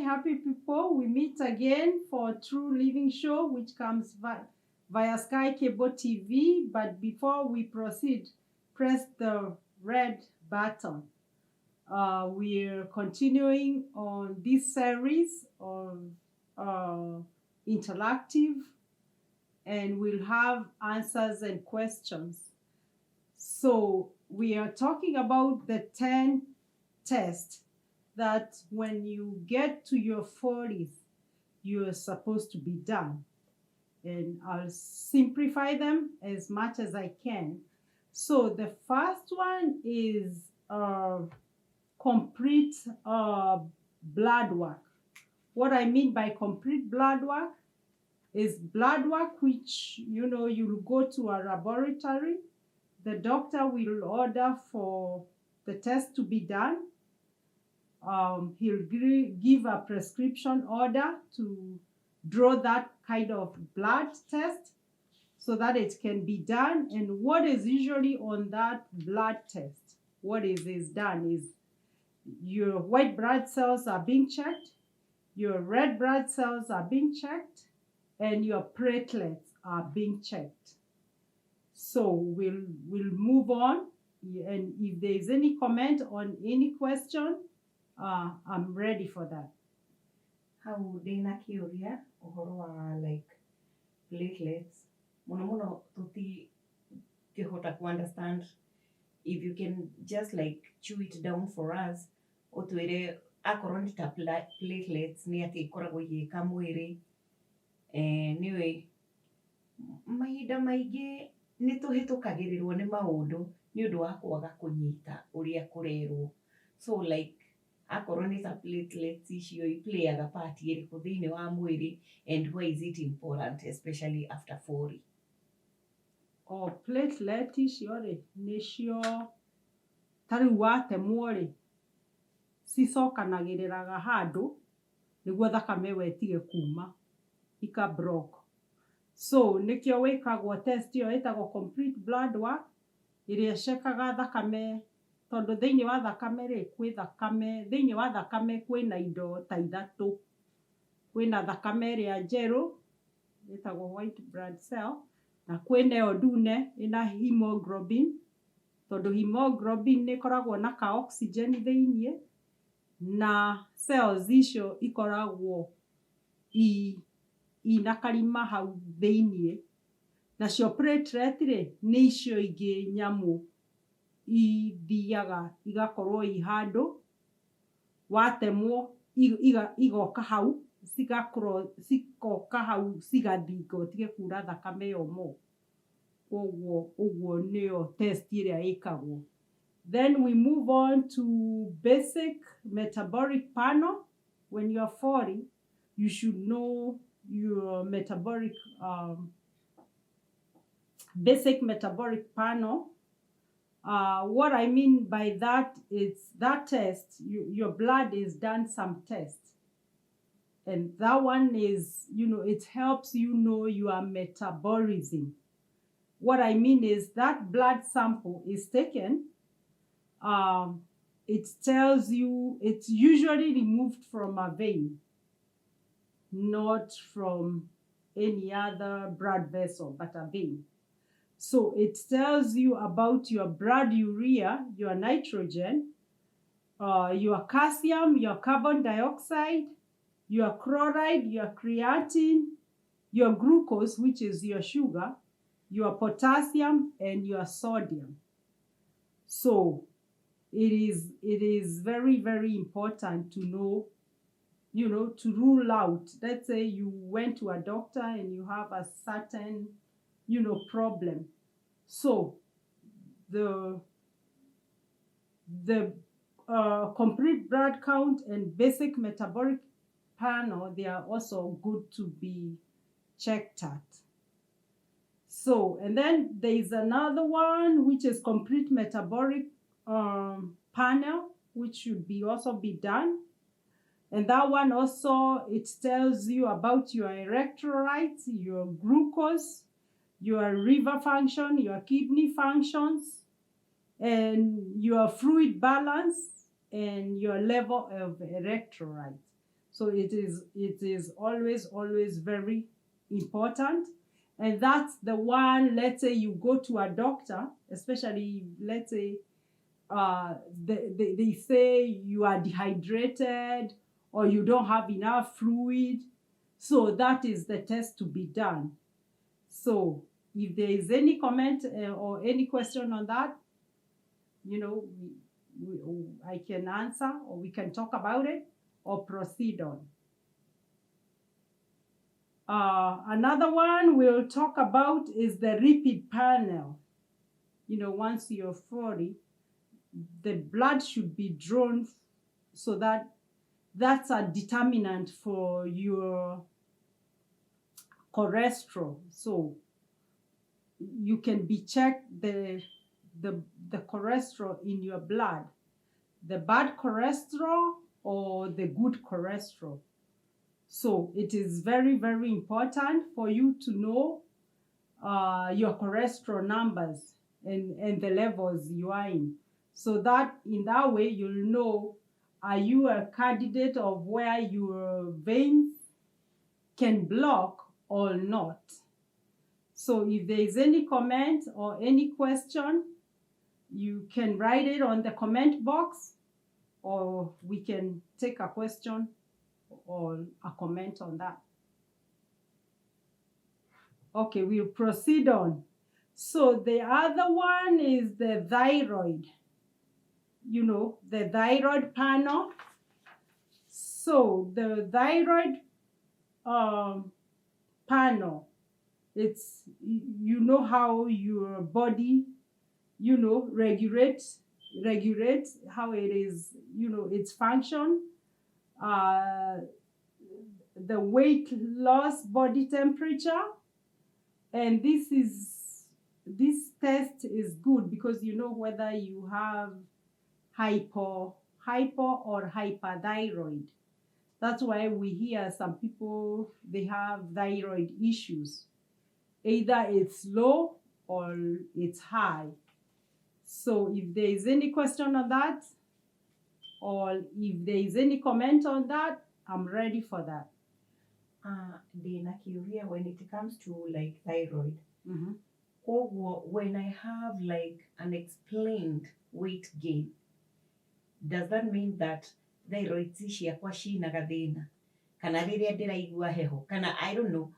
happy people. We meet again for True Living Show, which comes via Sky Cable TV. But before we proceed, press the red button. We're continuing on this series of interactive, and we'll have answers and questions. So we are talking about the 10 tests that when you get to your 40s, you're supposed to be done. And I'll simplify them as much as I can. So the first one is complete blood work. What I mean by complete blood work is blood work which, you'll go to a laboratory. The doctor will order for the test to be done. He'll give a prescription order to draw that kind of blood test so that it can be done. And what is usually on that blood test, what is done is your white blood cells are being checked, your red blood cells are being checked, and your platelets are being checked. So we'll move on. And if there's any comment on any question, I'm ready for that. Hau ndina kiuria uhoro wa like platelets muno tukihota ku understand if you can just like chew it down for us utwire akorwo ni ta platelets ni ati ikoragwo igika mwiri niwe mahinda maingi ni tuhitukagirirwo ni maundu ni undu wa kwaga kunyita uria kurerwo. So like akorwo ni ta platelets icio iplayaga part iriku thiini wa mwiri, and why is it important especially after 40? Platelet icio ri nicio tariu watemwo ri cicokanagiriraga handu niguo thakame wetige kuma ika block. So nikio wikagwo test iyo itagwo complete blood work iria cekaga thakame, tondu thiini wa thakame ri kwi thakame, thiini wa thakame kwina indo ta ithatu. Kwina thakame iria njeru itagwo white blood cell, na kwina iyo ndune ina hemoglobin, tondu hemoglobin ni koragwo na ka oxygen thiini, na cells icio ikoragwo ina karima hau thiini. Nacio platelet ri ni icio ingi nyamu ithiaga igakorwo i handu watemwo igoka hau cikoka hau cigathinga utige kura thakame iyo mo. Uguo niyo test iria ikagwo. Then we move on to basic metabolic panel. When you are 40, you should know your metabolic basic metabolic panel. What I mean by that is that test, your blood is done some tests. And that one is, it helps you know your metabolism. What I mean is that blood sample is taken. It tells you, it's usually removed from a vein, not from any other blood vessel, but a vein. So it tells you about your blood urea, your nitrogen, your calcium, your carbon dioxide, your chloride, your creatine, your glucose, which is your sugar, your potassium, and your sodium. So it is very, very important to know, to rule out. Let's say you went to a doctor and you have a certain, problem. So the complete blood count and basic metabolic panel, they are also good to be checked at. So, and then there is another one which is complete metabolic panel, which should also be done. And that one also, it tells you about your electrolytes, your glucose, your liver function, your kidney functions, and your fluid balance, and your level of electrolytes. So it is always very important. And that's the one, let's say you go to a doctor, especially, let's say, they say you are dehydrated or you don't have enough fluid. So that is the test to be done. So if there is any comment or any question on that, I can answer, or we can talk about it or proceed on. Another one we'll talk about is the lipid panel. Once you're 40, the blood should be drawn, so that's a determinant for your cholesterol. So you can be checked the cholesterol in your blood, the bad cholesterol or the good cholesterol. So it is very, very important for you to know your cholesterol numbers and the levels you are in. So that in that way you'll know, are you a candidate of where your veins can block or not. So if there is any comment or any question, you can write it on the comment box, or we can take a question or a comment on that. Okay, we'll proceed on. So the other one is the thyroid. The thyroid panel. So the thyroid panel, it's, how your body, regulates how it is, its function, the weight loss, body temperature. And this test is good because whether you have hypo or hyperthyroid. That's why we hear some people, they have thyroid issues. Either it's low or it's high. So if there is any question on that, or if there is any comment on that, I'm ready for that. Dinakiuria, when it comes to like thyroid, Mm-hmm. when I have like unexplained weight gain, does that mean that thyroid ciakwa cina gathina kana riria ndiraigua heho kana I don't know,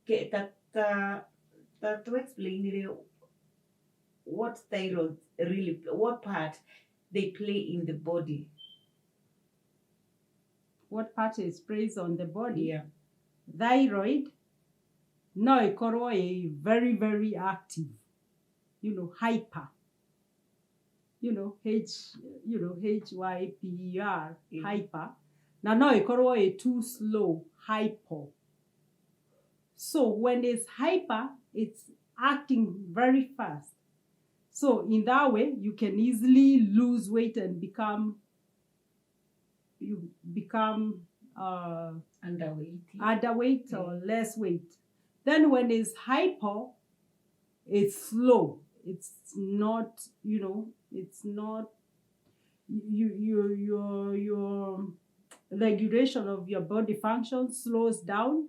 to explain what thyroid really, what part they play in the body. What part is plays on the body? Yeah. Thyroid, no ikorwo very, very active, hyper, HYPER, hyper. Now no ikorwo too slow, hypo. So when it's hyper, it's acting very fast. So in that way, you can easily lose weight and become underweight or less weight. Then when it's hypo, it's slow. It's not, it's not, your regulation of your body function slows down.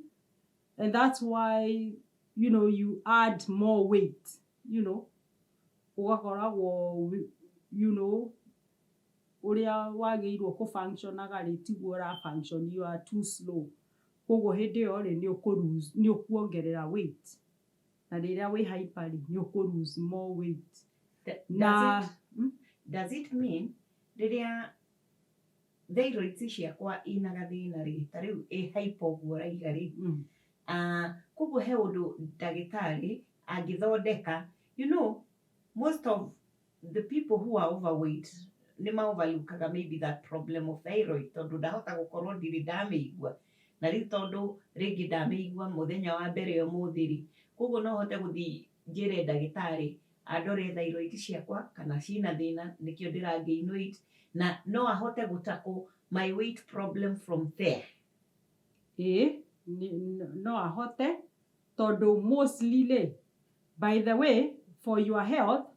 And that's why, you add more weight, uria wagĩrĩirwo kũfunctionaga rĩ tiguo ũrafunction, you are too slow. Koguo hĩndĩ ĩyo rĩ nĩ ũkuongerera weight, na rĩrĩa wĩ hyper rĩ nĩ ũkũ-lose more weight. Does it mean rĩrĩa thyroid ciakwa ina gathĩna rĩ, ta rĩu hyper ũguo raiga rĩ, koguo he ũndũ ndagĩtarĩ angĩthondeka, most of the people who are overweight nima overlookaga maybe that problem of thyroid tondu ndahota gukorwo ndiri ndameigua na riu tondu ringi ndameigua muthenya wa mbere umuthi ri koguo no hote guthi njire ndagitari andore thyroid ciakwa kana cina thina nikio ndiragain weight na no ahote gutako my weight problem from there. No ahote tondu mostly by the way, for your health,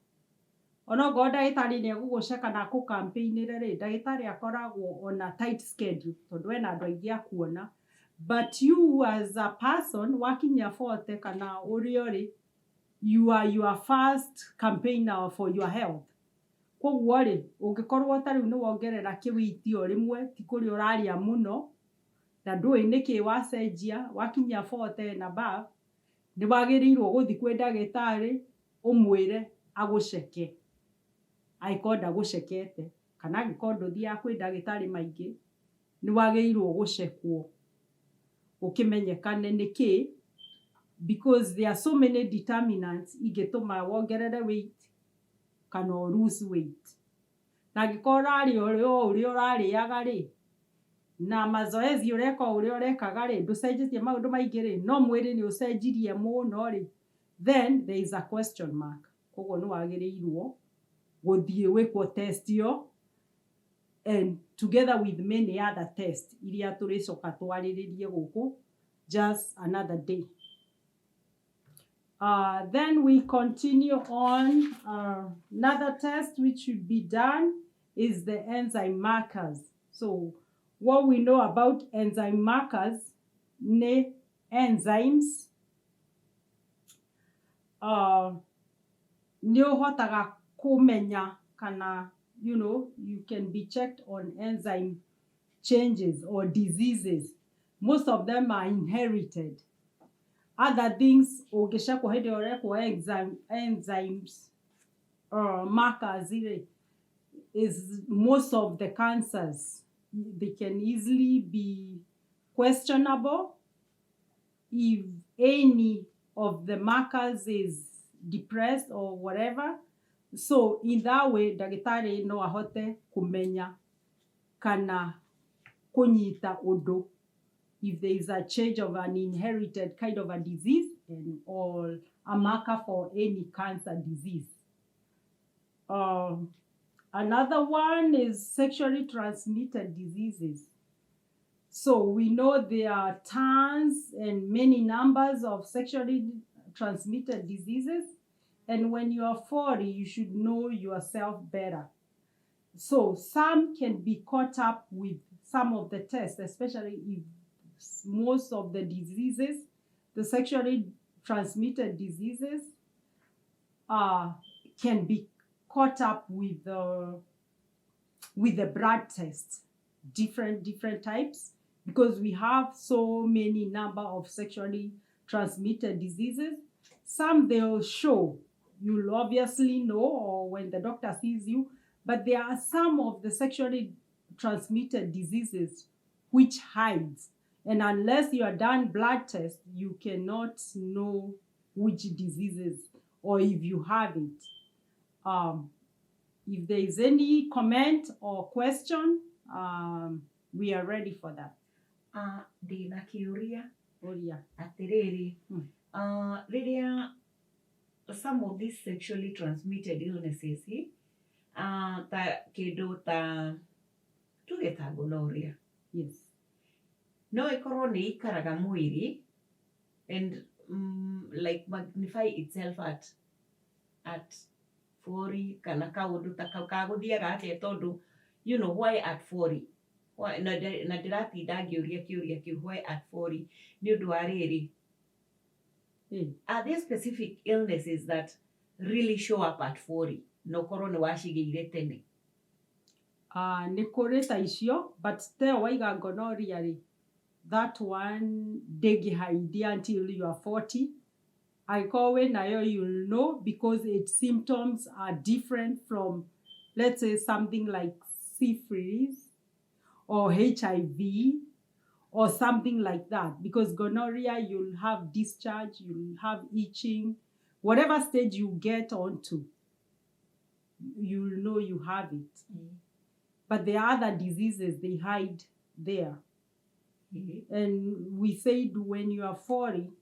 onogo ndagĩtarĩ nĩ egũgũceka na akũ-campaign-ĩre rĩ, ndagĩtarĩ akoragwo on a tight schedule tondũ ena andũ aingĩ a kuona. But you as a person wakinyia 40 kana ũrĩa ũrĩ, you are your first campaigner for your health. Koguo rĩ, ũngĩkorwo ta rĩu nĩ wongerera kĩwĩiti o rĩmwe ti kũrĩa ũrarĩa mũno na ndũĩ nĩkĩ wacenjia wakinyia 40 and above, nĩ wagĩrĩirwo gũthiĩ kwĩ ndagĩtarĩ ũmwĩre agũceke angĩkorwo ndagũcekete, kana angĩkorwo ndũthiaga kwĩ ndagĩtarĩ maingĩ nĩ wagĩrĩirwo gũcekwo ũkĩmenyekane nĩkĩ, because there are so many determinants ingĩtũma wongerere weight kana lose weight. Na angĩkorwo ũrarĩa ũrĩa ũrarĩaga rĩ, na mazoezi ũreka ũrĩa ũrekaga rĩ, ndũcenjetie maũndũ maingĩ rĩ, no mwĩrĩ nĩ ũcenjirie mũno rĩ, then there is a question mark. Koguo nĩ wagĩrĩirwo gũthiĩ wĩkwo test ĩyo, and together with many other tests iria tũrĩcoka twarĩrĩrie gũkũ just another day. Then we continue on. Another test which should be done is the enzyme markers. So what we know about enzyme markers, ne enzymes, nĩ ũhotaga kũmenya kana, you know, you can be checked on enzyme changes or diseases. Most of them are inherited. Other things, ũngĩcekwo hĩndĩ ĩrĩa ũrekwo enzymes markers is most of the cancers. They can easily be questionable if any of the markers is depressed or whatever. So in that way, ndagĩtarĩ no ahote kũmenya kana kũnyita ũndũ if there is a change of an inherited kind of a disease or a marker for any cancer disease. Another one is sexually transmitted diseases. So we know there are tons and many numbers of sexually transmitted diseases. And when you are 40, you should know yourself better. So some can be caught up with some of the tests, especially if most of the diseases, the sexually transmitted diseases, can be caught up with the blood tests, different types, because we have so many number of sexually transmitted diseases. Some they'll show, you'll obviously know, or when the doctor sees you, but there are some of the sexually transmitted diseases which hides. And unless you are done blood test, you cannot know which diseases or if you have it. If there is any comment or question, we are ready for that. Ndĩna kĩũria. Ũria. Atĩrĩrĩ, rĩrĩa some of these sexually transmitted illnesses, ta kĩndũ ta tuge ta gonorrhea. Yes. No ĩkorwo nĩ ikaraga mwĩrĩ and like magnify itself at 40 kana kaũndũ ta kau kagũthiaga atĩa tondũ, you know, why at 40? Na ndĩratinda ngĩũria kĩũria kĩu, why at 40? Nĩ ũndũ wa rĩrĩ. Are there specific illnesses that really show up at 40? No ũkorwo nĩ wacigĩire tene. Nĩ kũrĩ ta icio, but still waiga gonorrhea rĩ, that one ndĩngĩhaidia until you are 40. Angĩkorwo wĩnayo, you'll know, because its symptoms are different from, let's say, something like syphilis or HIV or something like that. Because gonorrhea, you'll have discharge, you'll have itching. Whatever stage you get onto, you'll know you have it. But the other diseases, they hide there. And we said when you are 40,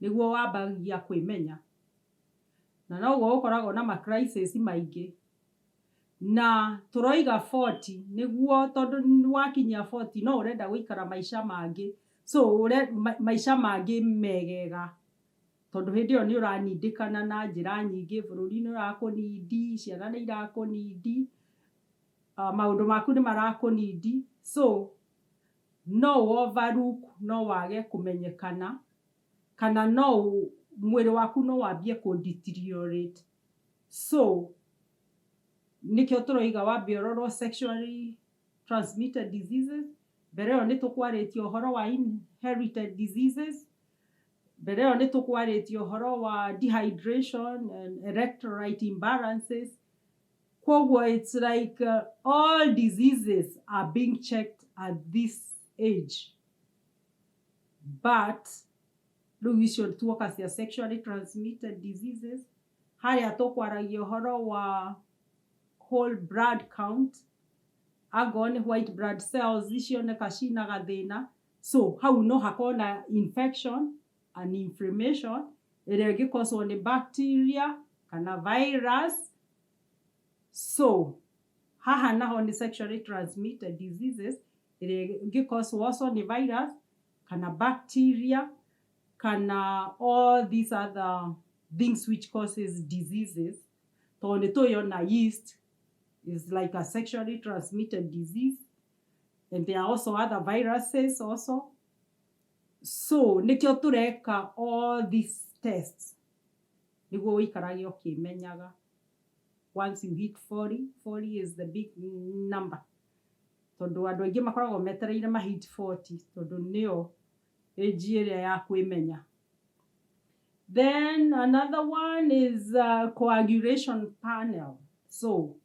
nĩguo wambagia kwĩmenya. Na noguo ũkoragwo na ma-crisis maingĩ. Na tũroiga 40, nĩguo tondũ wakinyia 40, no ũrenda gũikara maica mangĩ. So maica mangĩ megega. tondũ hĩndĩ ĩyo nĩ ũranindĩkana na njĩra nyingĩ, bũrũri nĩ ũrakũnindi, ciana nĩ irakũnindi, maũndũ maku nĩ marakũnindi, so no overlook, no wage kũmenyekana, kana no mwĩrĩ waku no wambie deteriorate. So nĩkĩo tũroiga wambe ũrorwo sexually transmitted diseases. Mbere ĩyo nĩ tũkwarĩtie ũhoro wa inherited diseases. Mbere ĩyo nĩ tũkwarĩtie ũhoro wa dehydration and electrolyte imbalances. Koguo it's like all diseases are being checked at this age. But rĩu icio tuoka cia sexually transmitted diseases, harĩa tũkwaragia ũhoro wa whole blood count, angorwo nĩ white blood cells icioneka cina gathĩna, so hau no hakorwo na infection and inflammation ĩrĩa ĩngĩkoswo nĩ bacteria kana virus. So haha naho nĩ sexually transmitted diseases ĩrĩa ĩngĩkoswo also nĩ virus kana bacteria kana all these other things which causes diseases. So nĩ tũyona yeast is like a sexually transmitted disease, and there are also other viruses also. So nikio tureka all these tests niguo wikarage ukimenyaga. Once you hit 40 is the big number, tondu andu aingi makoragwo metereire ma hit 40 tondu nio age ĩrĩa ya kwĩmenya. Then another one is coagulation panel. So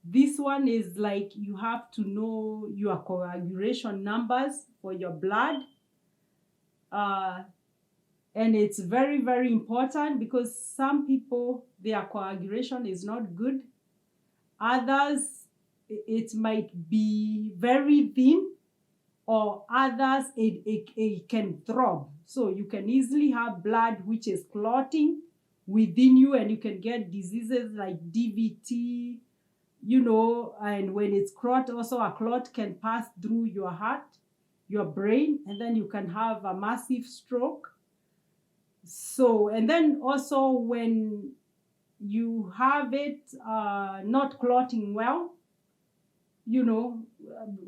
this one is like you have to know your coagulation numbers for your blood. And it's very, very important because some people, their coagulation is not good. Others, it might be very thin, or others, it can throb. So you can easily have blood which is clotting within you, and you can get diseases like DVT, you know, and when it's clot, also a clot can pass through your heart, your brain, and then you can have a massive stroke. So, and then also when you have it not clotting well, you know,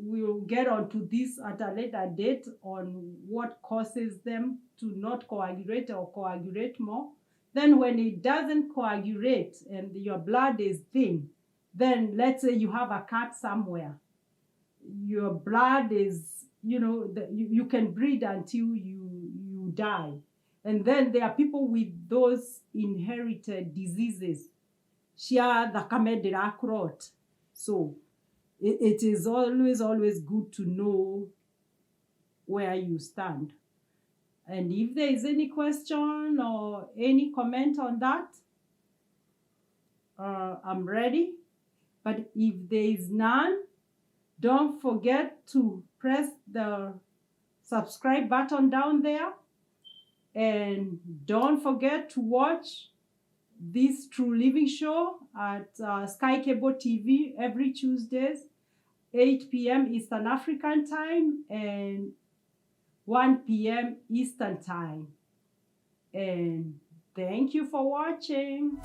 we'll get onto this at a later date on what causes them to not coagulate or coagulate more. Then when it doesn't coagulate and your blood is thin, then let's say you have a cut somewhere. Your blood is, you know, you can bleed until you die. And then there are people with those inherited diseases. Shia thakame ndĩrakũrot. So it is always good to know where you stand. And if there is any question or any comment on that, I'm ready. But if there is none, don't forget to press the subscribe button down there. And don't forget to watch this True Living show at Sky Cable TV every Tuesdays, 8 p.m. Eastern African time and 1 p.m. Eastern time. And thank you for watching.